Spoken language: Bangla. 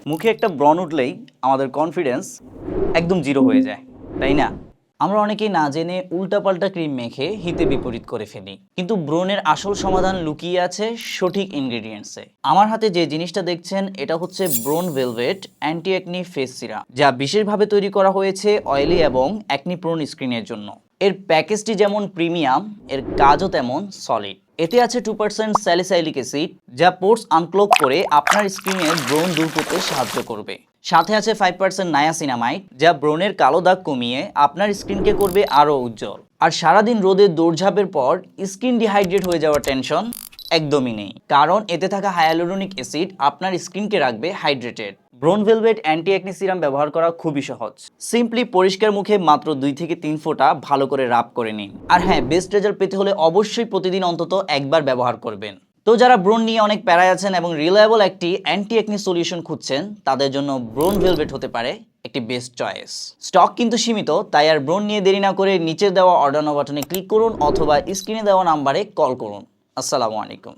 মুখে একটা ব্রণ উঠলেই আমাদের কনফিডেন্স একদম জিরো হয়ে যায়, তাই না? আমরা অনেকেই না জেনে উল্টাপাল্টা ক্রিম মেখে হিতে বিপরীত করে ফেলি, কিন্তু ব্রণের আসল সমাধান লুকিয়ে আছে সঠিক ইনগ্রেডিয়েন্টসে। আমার হাতে যে জিনিসটা দেখছেন এটা হচ্ছে ব্রণ velvet anti acne face serum, যা বিশেষভাবে তৈরি করা হয়েছে অয়েলি এবং অ্যাকনি প্রোন স্কিনের জন্য। এর প্যাকেজটি যেমন প্রিমিয়াম, এর কাজও তেমন সলিড। এতে আছে 2% স্যালিসাইলিক অ্যাসিড, যা পোর্স আনক্লগ করে আপনার স্কিনের ব্রণ দূর করতে সাহায্য করবে। সাথে আছে 5% নায়াসিনামাইড, যা ব্রণের কালো দাগ কমিয়ে আপনার স্কিনকে করবে আরও উজ্জ্বল। আর সারাদিন রোদে দৌড়ঝাঁপের পর স্কিন ডিহাইড্রেট হয়ে যাওয়ার টেনশন একদমই নেই, কারণ এতে থাকা হায়ালুরোনিক অ্যাসিড আপনার স্কিনকে রাখবে হাইড্রেটেড। ব্রণ ভেলভেট অ্যান্টি অ্যাকনি সিরাম ব্যবহার করা খুবই সহজ। সিম্পলি পরিষ্কার মুখে মাত্র 2 থেকে 3 ফোঁটা ভালো করে রাব করে নিন। আর হ্যাঁ, বেস্ট রেজাল্ট পেতে হলে অবশ্যই প্রতিদিন অন্তত একবার ব্যবহার করবেন। তো যারা ব্রণ নিয়ে অনেক প্যারায় আছেন এবং রিলায়েবল একটি অ্যান্টি অ্যাকনি সলিউশন খুঁজছেন, তাদের জন্য ব্রণ ভেলভেট হতে পারে একটি বেস্ট চয়েস। স্টক কিন্তু সীমিত, তাই আর ব্রণ নিয়ে দেরি না করে নিচে দেওয়া অর্ডার নাও বাটনে ক্লিক করুন অথবা স্ক্রিনে দেওয়া নাম্বারে কল করুন। আসসালামু আলাইকুম।